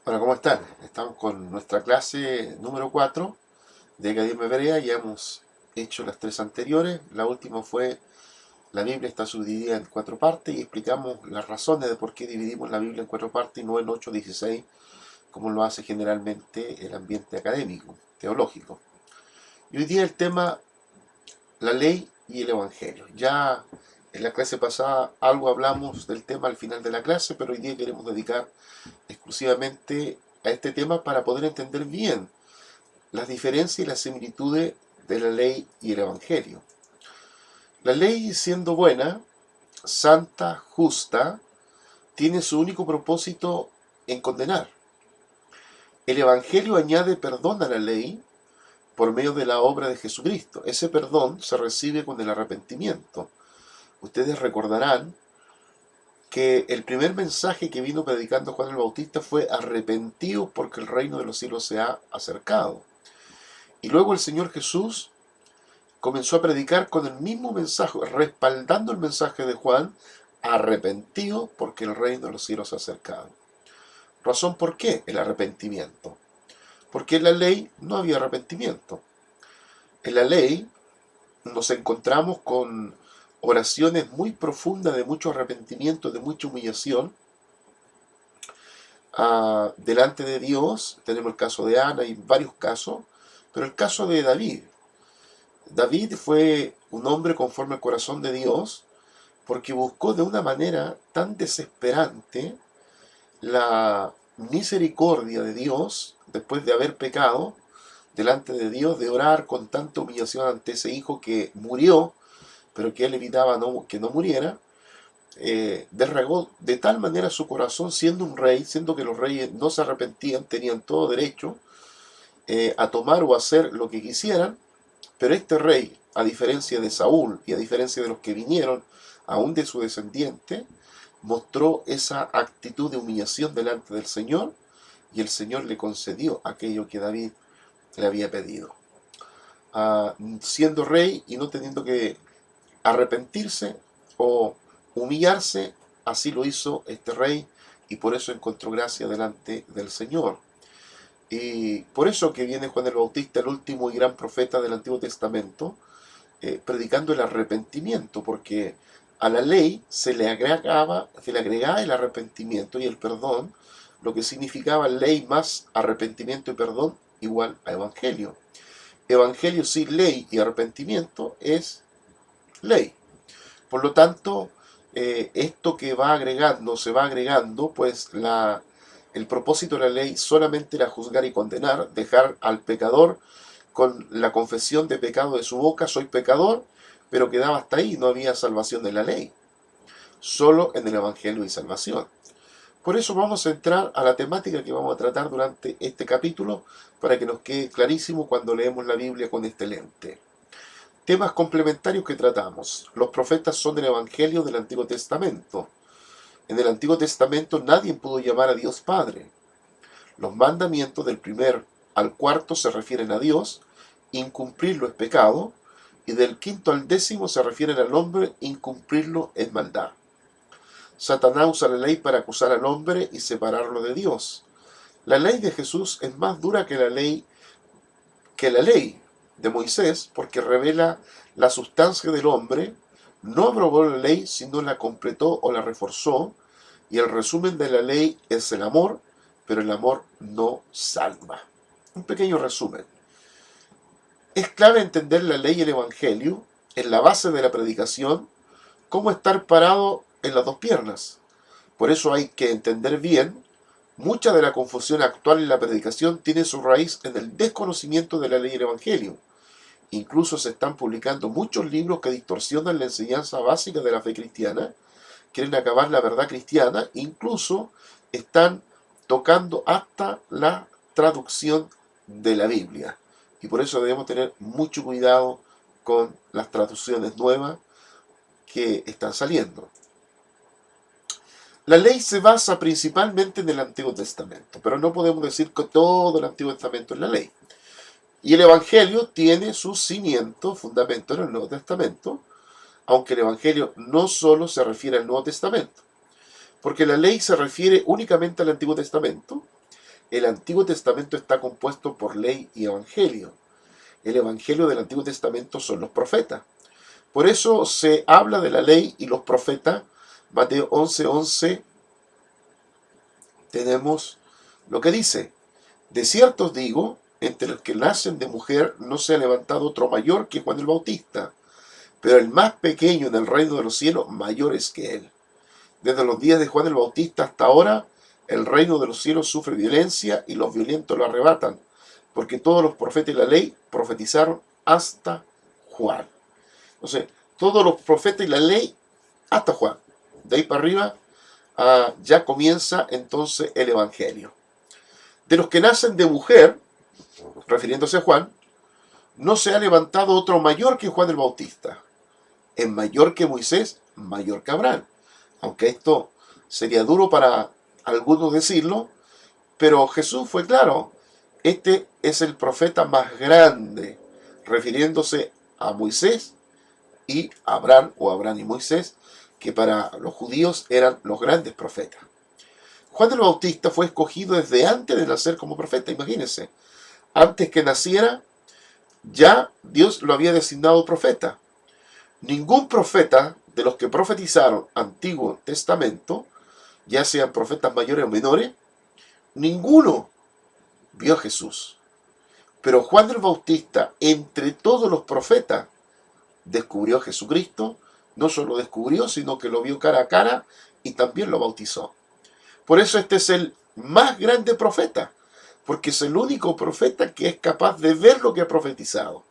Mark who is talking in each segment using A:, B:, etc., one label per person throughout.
A: Hola, ¿cómo están? Estamos con nuestra clase número 4 de Academia Berea. Ya hemos hecho las tres anteriores. La última fue la Biblia está subdividida en cuatro partes y explicamos las razones de por qué dividimos la Biblia en cuatro partes y no en 8 o 16, como lo hace generalmente el ambiente académico, teológico. Y hoy día el tema, la ley y el Evangelio. Ya en la clase pasada algo hablamos del tema al final de la clase, pero hoy día queremos dedicar exclusivamente a este tema para poder entender bien las diferencias y las similitudes de la ley y el Evangelio. La ley, siendo buena, santa, justa, tiene su único propósito en condenar. El Evangelio añade perdón a la ley por medio de la obra de Jesucristo. Ese perdón se recibe con el arrepentimiento. Ustedes recordarán que el primer mensaje que vino predicando Juan el Bautista fue arrepentidos porque el reino de los cielos se ha acercado. Y luego el Señor Jesús comenzó a predicar con el mismo mensaje, respaldando el mensaje de Juan, arrepentido porque el reino de los cielos se ha acercado. ¿Razón por qué? El arrepentimiento. Porque en la ley no había arrepentimiento. En la ley nos encontramos con oraciones muy profundas de mucho arrepentimiento, de mucha humillación delante de Dios. Tenemos el caso de Ana y varios casos, pero el caso de David. David fue un hombre conforme al corazón de Dios porque buscó de una manera tan desesperante la misericordia de Dios después de haber pecado delante de Dios, de orar con tanta humillación ante ese hijo que murió, pero que él evitaba que no muriera. Desregó de tal manera su corazón, siendo un rey, siendo que los reyes no se arrepentían, tenían todo derecho a tomar o hacer lo que quisieran, pero este rey, a diferencia de Saúl y a diferencia de los que vinieron, aún de su descendiente, mostró esa actitud de humillación delante del Señor y el Señor le concedió aquello que David le había pedido. Siendo rey y no teniendo que arrepentirse o humillarse, así lo hizo este rey y por eso encontró gracia delante del Señor. Y por eso que viene Juan el Bautista, el último y gran profeta del Antiguo Testamento, predicando el arrepentimiento, porque a la ley se le agregaba el arrepentimiento y el perdón, lo que significaba ley más arrepentimiento y perdón igual a evangelio. Evangelio sin ley y arrepentimiento es ley. Por lo tanto, esto que va agregando, se va agregando, pues el propósito de la ley solamente era juzgar y condenar, dejar al pecador con la confesión de pecado de su boca, soy pecador, pero quedaba hasta ahí, no había salvación de la ley, solo en el Evangelio y salvación. Por eso vamos a entrar a la temática que vamos a tratar durante este capítulo, para que nos quede clarísimo cuando leemos la Biblia con este lente. Temas complementarios que tratamos. Los profetas son del Evangelio del Antiguo Testamento. En el Antiguo Testamento nadie pudo llamar a Dios Padre. Los mandamientos del primer al cuarto se refieren a Dios, incumplirlo es pecado, y del quinto al décimo se refieren al hombre, incumplirlo es maldad. Satanás usa la ley para acusar al hombre y separarlo de Dios. La ley de Jesús es más dura que la ley de Moisés porque revela la sustancia del hombre, no abrogó la ley, sino la completó o la reforzó, y el resumen de la ley es el amor, pero el amor no salva. Un pequeño resumen. Es clave entender la ley y el Evangelio, en la base de la predicación, cómo estar parado en las dos piernas. Por eso hay que entender bien, mucha de la confusión actual en la predicación tiene su raíz en el desconocimiento de la ley y el Evangelio. Incluso se están publicando muchos libros que distorsionan la enseñanza básica de la fe cristiana, quieren acabar la verdad cristiana, incluso están tocando hasta la traducción de la Biblia. Y por eso debemos tener mucho cuidado con las traducciones nuevas que están saliendo. La ley se basa principalmente en el Antiguo Testamento, pero no podemos decir que todo el Antiguo Testamento es la ley. Y el Evangelio tiene su cimiento, fundamento en el Nuevo Testamento, aunque el Evangelio no solo se refiere al Nuevo Testamento, porque la ley se refiere únicamente al Antiguo Testamento, el Antiguo Testamento está compuesto por ley y evangelio. El evangelio del Antiguo Testamento son los profetas. Por eso se habla de la ley y los profetas. Mateo 11:11 tenemos lo que dice: de cierto os digo, entre los que nacen de mujer no se ha levantado otro mayor que Juan el Bautista, pero el más pequeño en el reino de los cielos mayor es que él. Desde los días de Juan el Bautista hasta ahora, el reino de los cielos sufre violencia y los violentos lo arrebatan, porque todos los profetas y la ley profetizaron hasta Juan. Entonces, todos los profetas y la ley hasta Juan. De ahí para arriba ya comienza entonces el evangelio. De los que nacen de mujer, refiriéndose a Juan, no se ha levantado otro mayor que Juan el Bautista. Es mayor que Moisés, mayor que Abraham. Aunque esto sería duro para algunos decirlo, pero Jesús fue claro: este es el profeta más grande, refiriéndose a Moisés y Abraham, o Abraham y Moisés, que para los judíos eran los grandes profetas. Juan el Bautista fue escogido desde antes de nacer como profeta, imagínense. Antes que naciera, ya Dios lo había designado profeta. Ningún profeta de los que profetizaron Antiguo Testamento, ya sean profetas mayores o menores, ninguno vio a Jesús. Pero Juan el Bautista, entre todos los profetas, descubrió a Jesucristo. No solo descubrió, sino que lo vio cara a cara y también lo bautizó. Por eso este es el más grande profeta, porque es el único profeta que es capaz de ver lo que ha profetizado,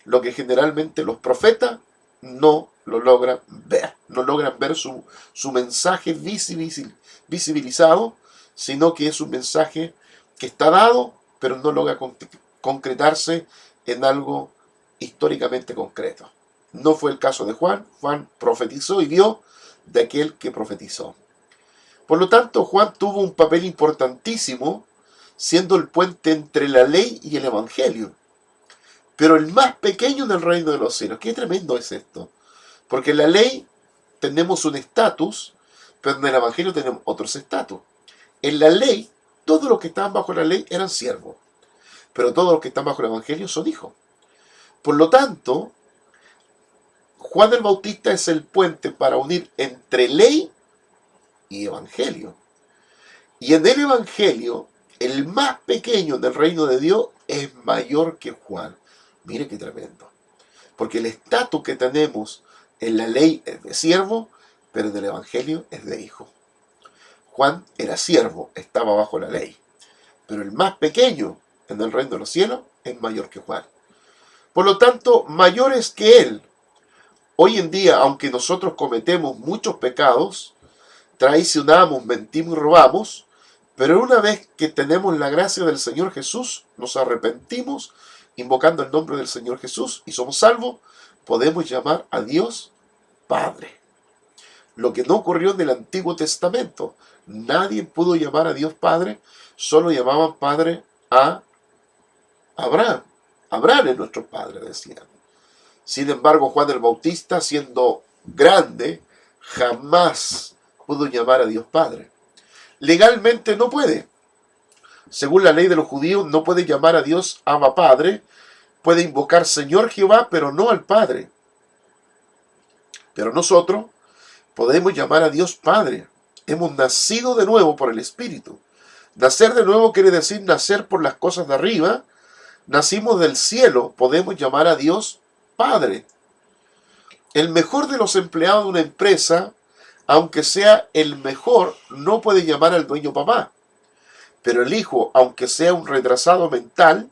A: lo que generalmente los profetas no lo logran ver. No logran ver su mensaje visibilizado, sino que es un mensaje que está dado, pero no logra concretarse en algo históricamente concreto. No fue el caso de Juan. Juan profetizó y vio de aquel que profetizó. Por lo tanto, Juan tuvo un papel importantísimo, siendo el puente entre la ley y el evangelio. Pero el más pequeño en el reino de los cielos. Qué tremendo es esto. Porque en la ley tenemos un estatus, pero en el evangelio tenemos otros estatus. En la ley, todos los que estaban bajo la ley eran siervos, pero todos los que están bajo el evangelio son hijos. Por lo tanto, Juan el Bautista es el puente para unir entre ley y evangelio. Y en el evangelio, el más pequeño del reino de Dios es mayor que Juan. Mire qué tremendo. Porque el estatus que tenemos en la ley es de siervo, pero en el evangelio es de hijo. Juan era siervo, estaba bajo la ley. Pero el más pequeño en el reino de los cielos es mayor que Juan. Por lo tanto, mayores que él. Hoy en día, aunque nosotros cometemos muchos pecados, traicionamos, mentimos y robamos, pero una vez que tenemos la gracia del Señor Jesús, nos arrepentimos, invocando el nombre del Señor Jesús y somos salvos, podemos llamar a Dios Padre. Lo que no ocurrió en el Antiguo Testamento. Nadie pudo llamar a Dios Padre, solo llamaban Padre a Abraham. Abraham es nuestro Padre, decían. Sin embargo, Juan el Bautista, siendo grande, jamás pudo llamar a Dios Padre. Legalmente no puede. Según la ley de los judíos, no puede llamar a Dios Abba Padre. Puede invocar Señor Jehová, pero no al Padre. Pero nosotros podemos llamar a Dios Padre. Hemos nacido de nuevo por el Espíritu. Nacer de nuevo quiere decir nacer por las cosas de arriba. Nacimos del cielo, podemos llamar a Dios Padre. El mejor de los empleados de una empresa, aunque sea el mejor, no puede llamar al dueño papá. Pero el hijo, aunque sea un retrasado mental,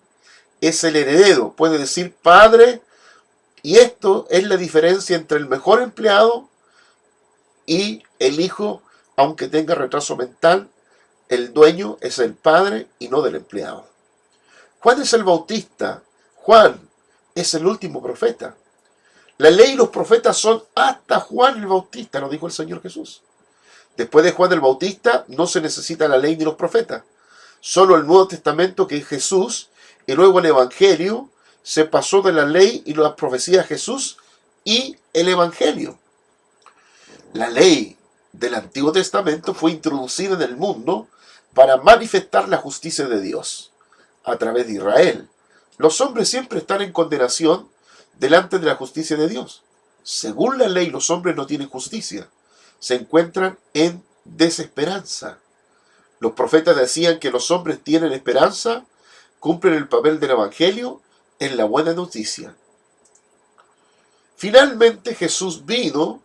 A: es el heredero, puede decir padre, y esto es la diferencia entre el mejor empleado y el hijo, aunque tenga retraso mental. El dueño es el padre y no del empleado. Juan es el Bautista. Juan es el último profeta. La ley y los profetas son hasta Juan el Bautista, lo dijo el Señor Jesús. Después de Juan el Bautista no se necesita la ley ni los profetas. Solo el Nuevo Testamento, que es Jesús, y luego el Evangelio, se pasó de la ley y las profecías de Jesús y el Evangelio. La ley del Antiguo Testamento fue introducida en el mundo para manifestar la justicia de Dios a través de Israel. Los hombres siempre están en condenación delante de la justicia de Dios. Según la ley, los hombres no tienen justicia. Se encuentran en desesperanza. Los profetas decían que los hombres tienen esperanza, cumplen el papel del Evangelio en la buena noticia. Finalmente Jesús vino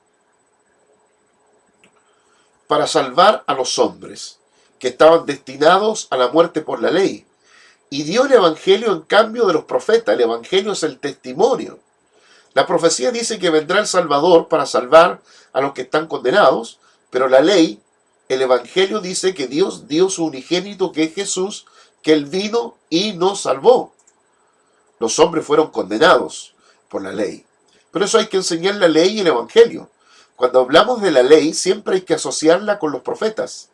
A: para salvar a los hombres que estaban destinados a la muerte por la ley, y dio el Evangelio en cambio de los profetas. El Evangelio es el testimonio. La profecía dice que vendrá el Salvador para salvar a los que están condenados, pero la ley, el Evangelio dice que Dios dio su unigénito, que es Jesús, que Él vino y nos salvó. Los hombres fueron condenados por la ley. Por eso hay que enseñar la ley y el Evangelio. Cuando hablamos de la ley, siempre hay que asociarla con los profetas.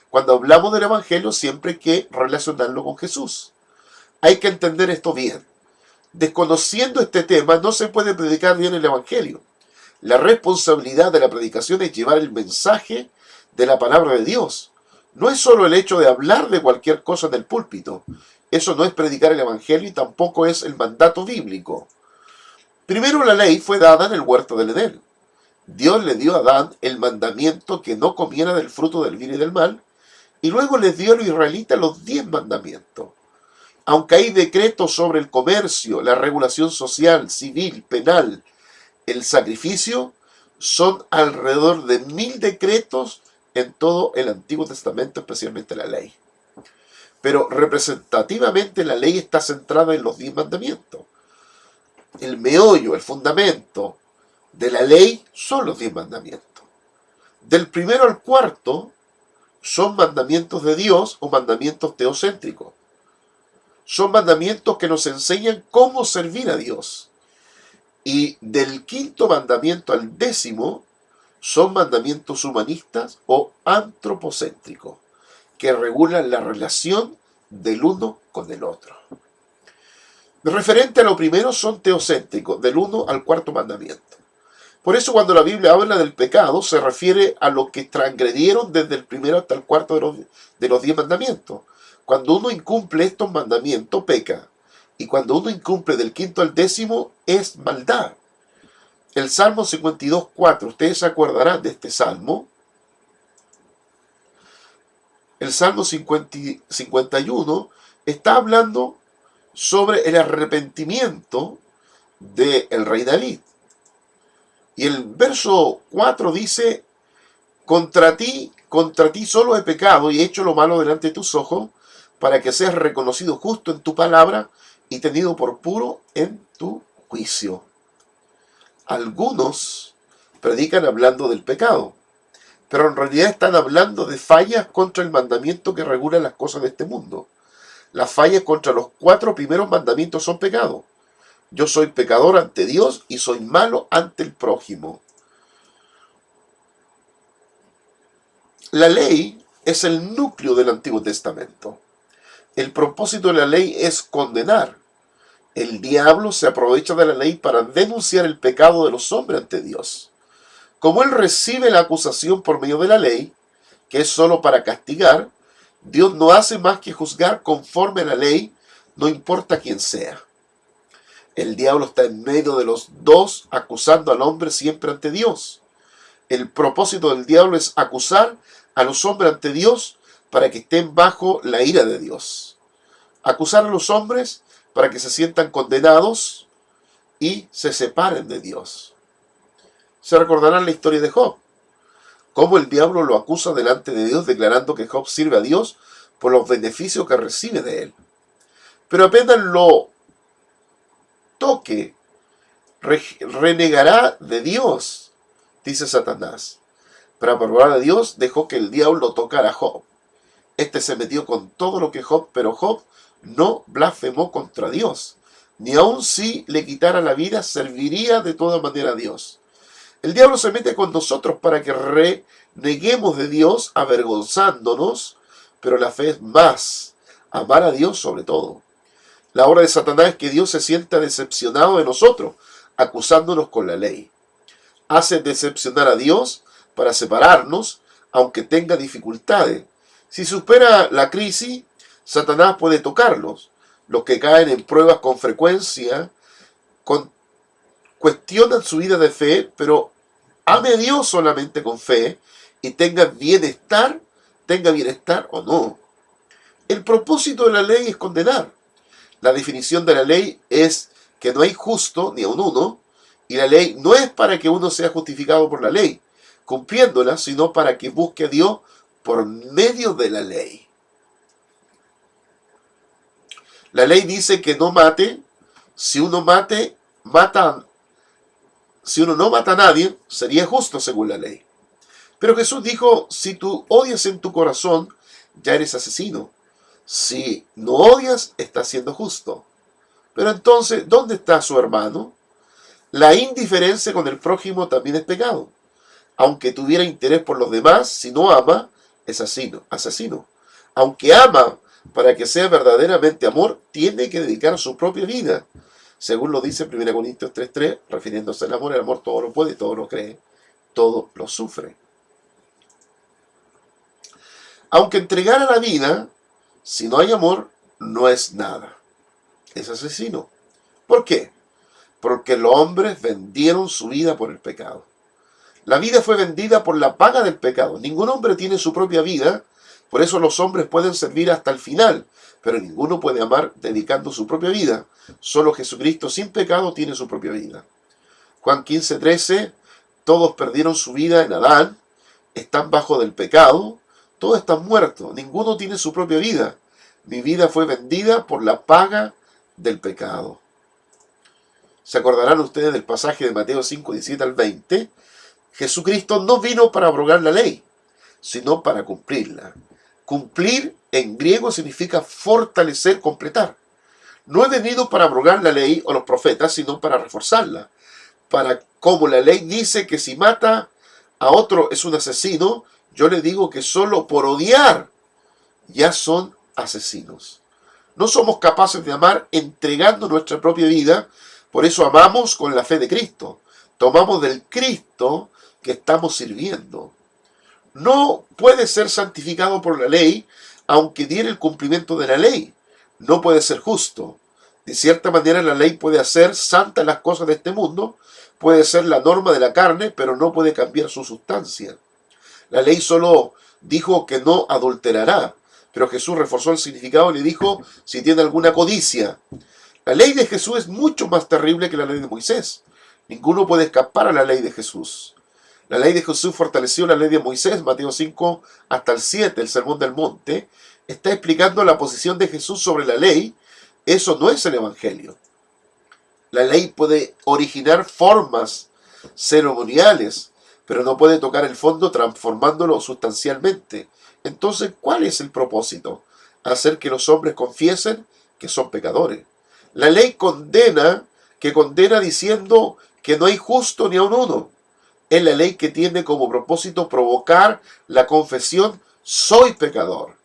A: Cuando hablamos del Evangelio, siempre hay que relacionarlo con Jesús. Hay que entender esto bien. Desconociendo este tema, no se puede predicar bien el Evangelio. La responsabilidad de la predicación es llevar el mensaje de la palabra de Dios. No es solo el hecho de hablar de cualquier cosa en el púlpito. Eso no es predicar el Evangelio y tampoco es el mandato bíblico. Primero, la ley fue dada en el huerto del Edén. Dios le dio a Adán el mandamiento que no comiera del fruto del bien y del mal, y luego les dio a los israelitas los 10 mandamientos. Aunque hay decretos sobre el comercio, la regulación social, civil, penal, el sacrificio, son alrededor de 1000 decretos en todo el Antiguo Testamento, especialmente la ley. Pero representativamente la ley está centrada en los 10 mandamientos. El meollo, el fundamento de la ley son los 10 mandamientos. Del primero al cuarto son mandamientos de Dios o mandamientos teocéntricos. Son mandamientos que nos enseñan cómo servir a Dios. Y del quinto mandamiento al 10º son mandamientos humanistas o antropocéntricos, que regulan la relación del uno con el otro. Referente a lo primero son teocéntricos, del 1 al 4 mandamiento. Por eso cuando la Biblia habla del pecado, se refiere a lo que transgredieron desde el primero hasta el cuarto de los 10 mandamientos. Cuando uno incumple estos mandamientos, peca. Y cuando uno incumple del quinto al 10º, es maldad. El Salmo 52:4, ustedes se acordarán de este Salmo. El Salmo 51 está hablando sobre el arrepentimiento del rey David. Y el verso 4 dice: contra ti solo he pecado y he hecho lo malo delante de tus ojos, para que seas reconocido justo en tu palabra y tenido por puro en tu juicio. Algunos predican hablando del pecado, pero en realidad están hablando de fallas contra el mandamiento que regula las cosas de este mundo. Las fallas contra los 4 primeros mandamientos son pecado. Yo soy pecador ante Dios y soy malo ante el prójimo. La ley es el núcleo del Antiguo Testamento. El propósito de la ley es condenar. El diablo se aprovecha de la ley para denunciar el pecado de los hombres ante Dios. Como él recibe la acusación por medio de la ley, que es solo para castigar, Dios no hace más que juzgar conforme a la ley, no importa quién sea. El diablo está en medio de los dos, acusando al hombre siempre ante Dios. El propósito del diablo es acusar a los hombres ante Dios para que estén bajo la ira de Dios. Acusar a los hombres para que se sientan condenados y se separen de Dios. Se recordarán la historia de Job, cómo el diablo lo acusa delante de Dios, declarando que Job sirve a Dios por los beneficios que recibe de él. Pero apenas lo toque, renegará de Dios, dice Satanás. Para probar a Dios, dejó que el diablo tocara a Job. Este se metió con todo lo que Job, pero Job no blasfemó contra Dios. Ni aun si le quitara la vida, serviría de toda manera a Dios. El diablo se mete con nosotros para que reneguemos de Dios, avergonzándonos, pero la fe es más, amar a Dios sobre todo. La obra de Satanás es que Dios se sienta decepcionado de nosotros, acusándonos con la ley. Hace decepcionar a Dios para separarnos, aunque tenga dificultades. Si supera la crisis, Satanás puede tocarlos. Los que caen en pruebas con frecuencia cuestionan su vida de fe, pero ame a Dios solamente con fe y tenga bienestar o no. El propósito de la ley es condenar. La definición de la ley es que no hay justo ni aun uno, y la ley no es para que uno sea justificado por la ley, cumpliéndola, sino para que busque a Dios por medio de la ley. La ley dice que no mate. Si uno no mata a nadie, sería justo según la ley. Pero Jesús dijo, si tú odias en tu corazón, ya eres asesino. Si no odias, estás siendo justo. Pero entonces, ¿dónde está su hermano? La indiferencia con el prójimo también es pecado. Aunque tuviera interés por los demás, si no ama, es asesino. Aunque ama, para que sea verdaderamente amor, tiene que dedicar su propia vida. Según lo dice 1 Corintios 3:3, refiriéndose al amor, el amor todo lo puede, todo lo cree, todo lo sufre. Aunque entregara la vida, si no hay amor, no es nada. Es asesino. ¿Por qué? Porque los hombres vendieron su vida por el pecado. La vida fue vendida por la paga del pecado. Ningún hombre tiene su propia vida, por eso los hombres pueden servir hasta el final, pero ninguno puede amar dedicando su propia vida. Solo Jesucristo sin pecado tiene su propia vida. Juan 15:13, todos perdieron su vida en Adán, están bajo del pecado, todos están muertos, ninguno tiene su propia vida. Mi vida fue vendida por la paga del pecado. ¿Se acordarán ustedes del pasaje de Mateo 5:17 al 20? Jesucristo no vino para abrogar la ley, sino para cumplirla. Cumplir en griego significa fortalecer, completar. No he venido para abrogar la ley o los profetas, sino para reforzarla. Como la ley dice que si mata a otro es un asesino, yo le digo que solo por odiar ya son asesinos. No somos capaces de amar entregando nuestra propia vida, por eso amamos con la fe de Cristo. Tomamos del Cristo que estamos sirviendo. No puede ser santificado por la ley, aunque diera el cumplimiento de la ley. No puede ser justo. De cierta manera la ley puede hacer santas las cosas de este mundo, puede ser la norma de la carne, pero no puede cambiar su sustancia. La ley solo dijo que no adulterará, pero Jesús reforzó el significado y le dijo si tiene alguna codicia. La ley de Jesús es mucho más terrible que la ley de Moisés. Ninguno puede escapar a la ley de Jesús. La ley de Jesús fortaleció la ley de Moisés, Mateo 5 hasta el 7, el Sermón del Monte. Está explicando la posición de Jesús sobre la ley. Eso no es el Evangelio. La ley puede originar formas ceremoniales, pero no puede tocar el fondo transformándolo sustancialmente. Entonces, ¿cuál es el propósito? Hacer que los hombres confiesen que son pecadores. La ley condena diciendo que no hay justo ni aun uno. Es la ley que tiene como propósito provocar la confesión, soy pecador.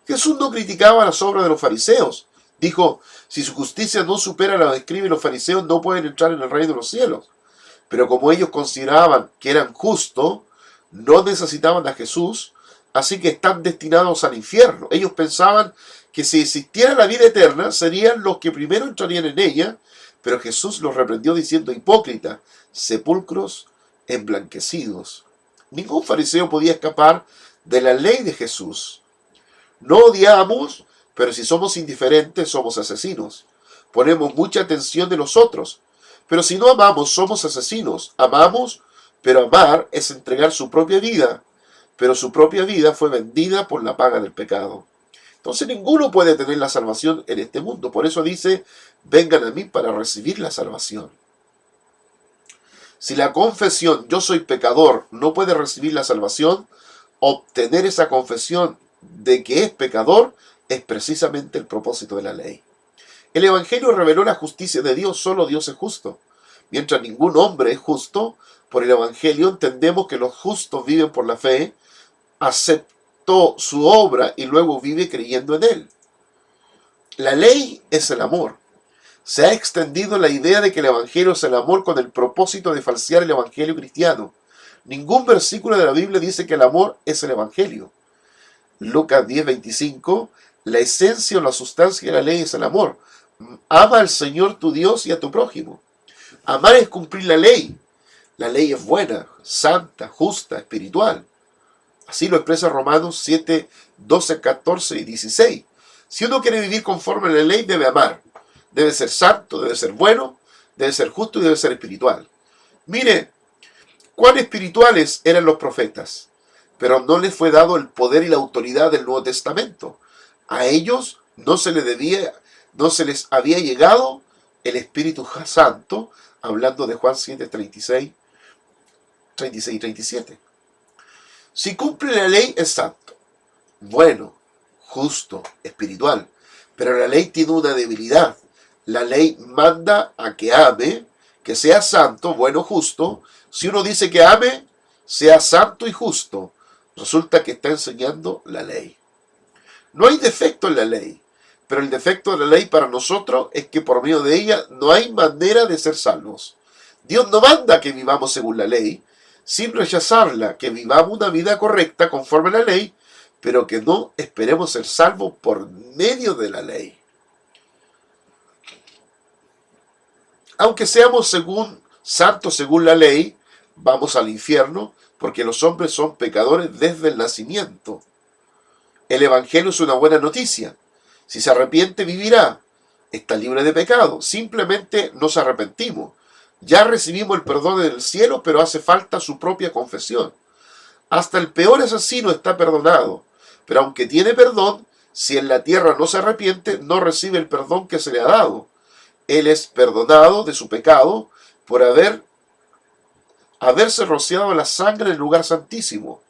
A: Jesús no criticaba las obras de los fariseos. Dijo, si su justicia no supera la de los escribas y los fariseos, no pueden entrar en el reino de los cielos. Pero como ellos consideraban que eran justos, no necesitaban a Jesús, así que están destinados al infierno. Ellos pensaban que si existiera la vida eterna, serían los que primero entrarían en ella, pero Jesús los reprendió diciendo, hipócritas, sepulcros emblanquecidos. Ningún fariseo podía escapar de la ley de Jesús. No odiamos, pero si somos indiferentes, somos asesinos. Ponemos mucha atención de los otros, pero si no amamos, somos asesinos. Amamos, pero amar es entregar su propia vida, pero su propia vida fue vendida por la paga del pecado. Entonces ninguno puede tener la salvación en este mundo. Por eso dice, vengan a mí para recibir la salvación. Si la confesión, yo soy pecador, no puede recibir la salvación, obtener esa confesión de que es pecador es precisamente el propósito de la ley. El Evangelio reveló la justicia de Dios, solo Dios es justo. Mientras ningún hombre es justo, por el Evangelio entendemos que los justos viven por la fe, aceptó su obra y luego vive creyendo en él. La ley es el amor. Se ha extendido la idea de que el Evangelio es el amor con el propósito de falsear el Evangelio cristiano. Ningún versículo de la Biblia dice que el amor es el Evangelio. Lucas 10:25, la esencia o la sustancia de la ley es el amor. Ama al Señor tu Dios y a tu prójimo. Amar es cumplir la ley. La ley es buena, santa, justa, espiritual. Así lo expresa Romanos 7, 12, 14 y 16. Si uno quiere vivir conforme a la ley, debe amar. Debe ser santo, debe ser bueno, debe ser justo y debe ser espiritual. Mire, cuán espirituales eran los profetas, pero no les fue dado el poder y la autoridad del Nuevo Testamento. A ellos no se les había llegado el Espíritu Santo, hablando de Juan 7, 36 y 37. Si cumple la ley es santo, bueno, justo, espiritual, pero la ley tiene una debilidad. La ley manda a que ame, que sea santo, bueno, justo. Si uno dice que ame, sea santo y justo, resulta que está enseñando la ley. No hay defecto en la ley, pero el defecto de la ley para nosotros es que por medio de ella no hay manera de ser salvos. Dios no manda que vivamos según la ley, sin rechazarla, que vivamos una vida correcta conforme a la ley, pero que no esperemos ser salvos por medio de la ley. Aunque seamos santos según la ley, vamos al infierno, porque los hombres son pecadores desde el nacimiento. El Evangelio es una buena noticia. Si se arrepiente, vivirá. Está libre de pecado. Simplemente nos arrepentimos. Ya recibimos el perdón del cielo, pero hace falta su propia confesión. Hasta el peor asesino está perdonado. Pero aunque tiene perdón, si en la tierra no se arrepiente, no recibe el perdón que se le ha dado. Él es perdonado de su pecado por haberse rociado la sangre en el lugar santísimo.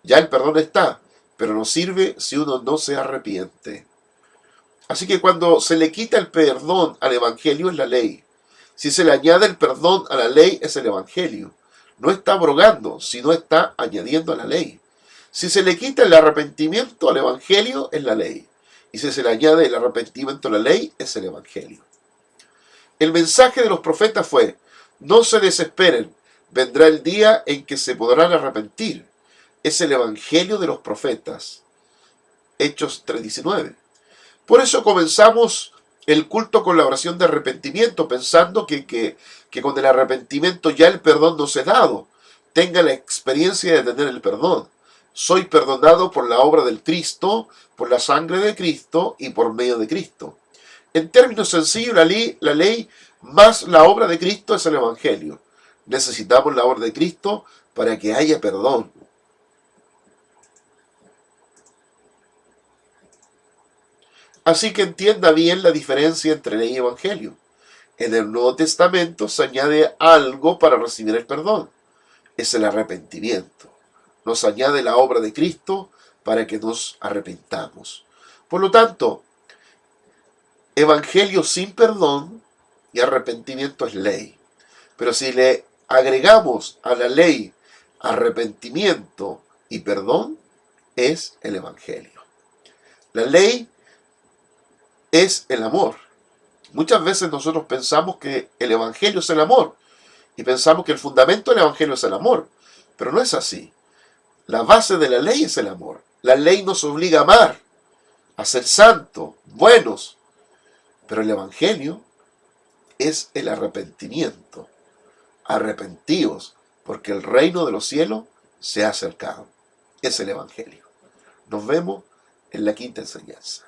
A: Ya el perdón está, pero no sirve si uno no se arrepiente. Así que cuando se le quita el perdón al Evangelio es la ley. Si se le añade el perdón a la ley es el Evangelio. No está abrogando, sino está añadiendo a la ley. Si se le quita el arrepentimiento al Evangelio es la ley. Y si se le añade el arrepentimiento a la ley es el Evangelio. El mensaje de los profetas fue: no se desesperen, vendrá el día en que se podrán arrepentir. Es el Evangelio de los profetas. Hechos 3:19. Por eso comenzamos el culto con la oración de arrepentimiento, pensando que con el arrepentimiento ya el perdón nos es dado. Tenga la experiencia de tener el perdón. Soy perdonado por la obra del Cristo, por la sangre de Cristo y por medio de Cristo. En términos sencillos, la ley más la obra de Cristo es el Evangelio. Necesitamos la obra de Cristo para que haya perdón. Así que entienda bien la diferencia entre ley y Evangelio. En el Nuevo Testamento se añade algo para recibir el perdón. Es el arrepentimiento. Nos añade la obra de Cristo para que nos arrepentamos. Por lo tanto, Evangelio sin perdón y arrepentimiento es ley. Pero si le agregamos a la ley arrepentimiento y perdón, es el Evangelio. La ley es el amor. Muchas veces nosotros pensamos que el Evangelio es el amor y pensamos que el fundamento del Evangelio es el amor, pero no es así. La base de la ley es el amor. La ley nos obliga a amar, a ser santos, buenos, pero el Evangelio es el arrepentimiento. Arrepentíos, porque el reino de los cielos se ha acercado. Es el Evangelio. Nos vemos en la quinta enseñanza.